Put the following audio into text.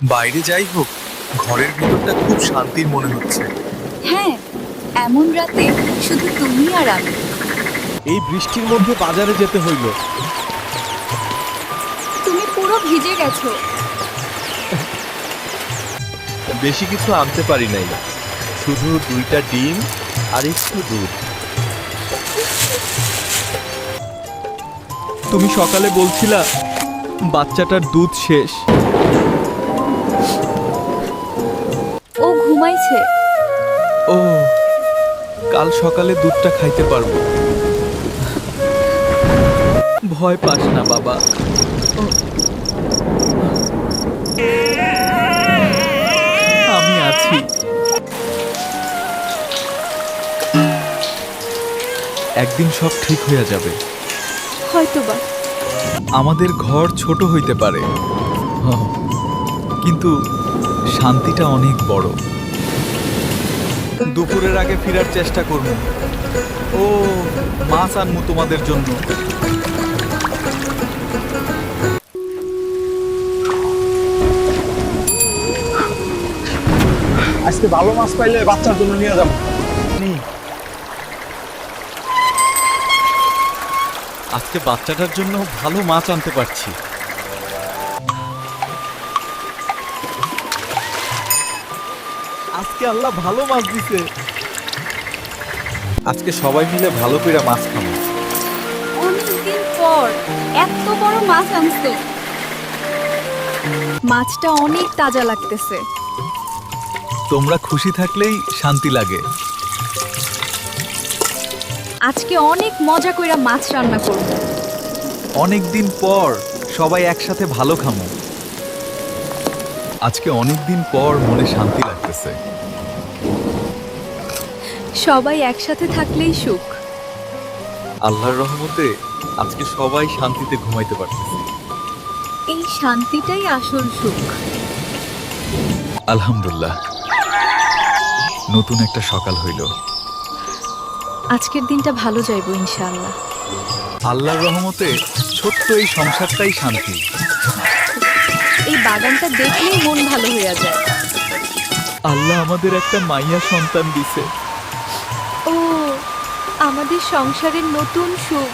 বাইরে যাই হোক, ঘরের ভিতরটা খুব শান্তির মনে হচ্ছে। হ্যাঁ, এমন রাতে শুধু তুমি আর আমি। এই বৃষ্টির মধ্যে বাজারে যেতে হইল। তুমি পুরো ভিজে গেছো। বেশি কিছু আনতে পারি নাই, শুধু 2টা ডিম আর একটু দুধ। তুমি সকালে বলছিলা বাচ্চাটার দুধ শেষ। ও ঘুমাইছে। ও, কাল সকালে দুধটা খাইতে পারবো। ভয় পাস না বাবা। আমি আছি। একদিন সব ঠিক হইয়া যাবে। হয়তোবা। আমাদের ঘর ছোট হইতে পারে, কিন্তু শান্তিটা অনেক বড়। দুপুরের আগে ফিরার চেষ্টা করব। ও, মাছ আনমু তোমাদের জন্য। আজকে ভালো মাছ পাইলে বাচ্চার জন্য নিয়ে যাবো। আজকে বাচ্চাটার জন্য ভালো মাছ আনতে পারছি। আজকে আল্লাহ ভালো মাছ দিছে। আজকে সবাই মিলে ভালো করে মাছ খাবো। অনেকদিন পর এত বড় মাছ আনছো। মাছটা অনেক তাজা লাগতেছে। তোমরা খুশি থাকলেই শান্তি লাগে। আজকে অনেক মজা কইরা মাছ রান্না করব। অনেকদিন পর সবাই একসাথে ভালো খামো। আজকে অনেকদিন পর মনে শান্তি লাগতেছে। সবাই একসাথে থাকলেই সুখ। আল্লাহর রহমতে আজকে সবাই শান্তিতে ঘুমাইতে পারতেছে। এই শান্তিটাই আসল সুখ। আলহামদুলিল্লাহ, নতুন একটা সকাল হইল। আজকের দিনটা ভালো যাইব ইনশাআল্লাহ। আল্লাহর রহমতে ছোট্ট এই সংসারটাই শান্তি। এই বাগানটা দেখলেই মন ভালো হইয়া যায়। আল্লাহ আমাদের একটা মাইয়া সন্তান দিছে। ও, আমাদের সংসারের নতুন সুখ।